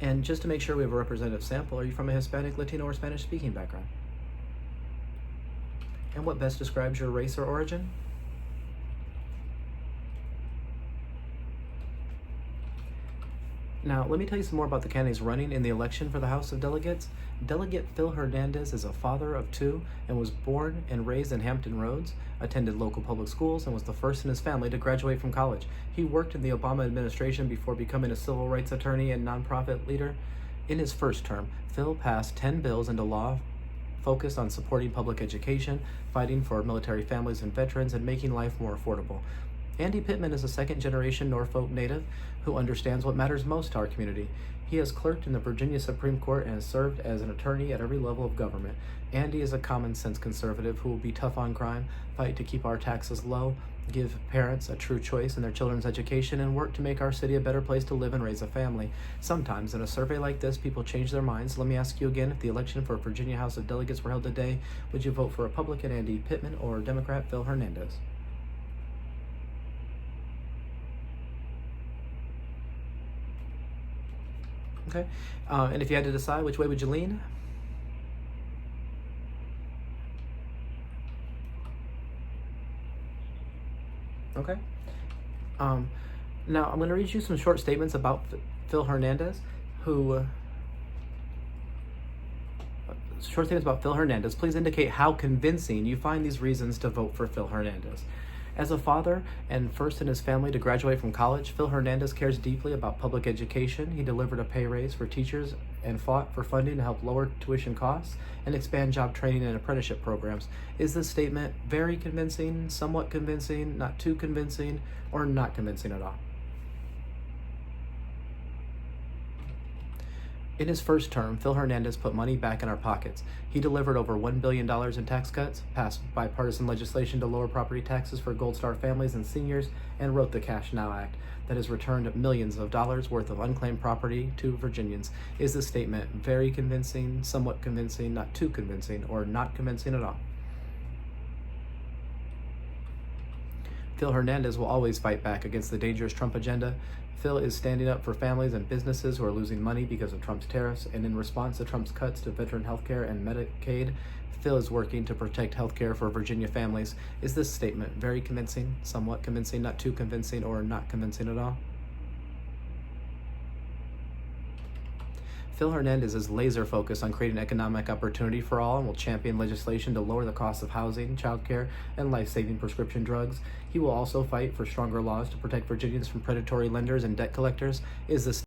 And just to make sure we have a representative sample, are you from a Hispanic, Latino, or Spanish-speaking background? And what best describes your race or origin? Now, let me tell you some more about the candidates running in the election for the House of Delegates. Delegate Phil Hernandez is a father of two and was born and raised in Hampton Roads, attended local public schools, and was the first in his family to graduate from college. He worked in the Obama administration before becoming a civil rights attorney and nonprofit leader. In his first term, Phil passed 10 bills into law focused on supporting public education, fighting for military families and veterans, and making life more affordable. Andy Pittman is a second-generation Norfolk native who understands what matters most to our community. He has clerked in the Virginia Supreme Court and has served as an attorney at every level of government. Andy is a common-sense conservative who will be tough on crime, fight to keep our taxes low, give parents a true choice in their children's education, and work to make our city a better place to live and raise a family. Sometimes, in a survey like this, people change their minds. Let me ask you again, if the election for Virginia House of Delegates were held today, would you vote for Republican Andy Pittman or Democrat Phil Hernandez? Okay, and if you had to decide, which way would you lean? Okay. Um, Now I'm going to read you some short statements about Phil Hernandez, who. Short statements about Phil Hernandez. Please indicate how convincing you find these reasons to vote for Phil Hernandez. As a father and first in his family to graduate from college, Phil Hernandez cares deeply about public education. He delivered a pay raise for teachers and fought for funding to help lower tuition costs and expand job training and apprenticeship programs. Is this statement very convincing, somewhat convincing, not too convincing, or not convincing at all? In his first term, Phil Hernandez put money back in our pockets. He delivered over $1 billion in tax cuts, passed bipartisan legislation to lower property taxes for Gold Star families and seniors, and wrote the Cash Now Act that has returned millions of dollars worth of unclaimed property to Virginians. Is this statement very convincing, somewhat convincing, not too convincing, or not convincing at all? Phil Hernandez will always fight back against the dangerous Trump agenda. Phil is standing up for families and businesses who are losing money because of Trump's tariffs, and in response to Trump's cuts to veteran health care and Medicaid, Phil is working to protect health care for Virginia families. Is this statement very convincing, somewhat convincing, not too convincing, or not convincing at all? Phil Hernandez is laser focused on creating economic opportunity for all and will champion legislation to lower the cost of housing, childcare, and life-saving prescription drugs. He will also fight for stronger laws to protect Virginians from predatory lenders and debt collectors. Is this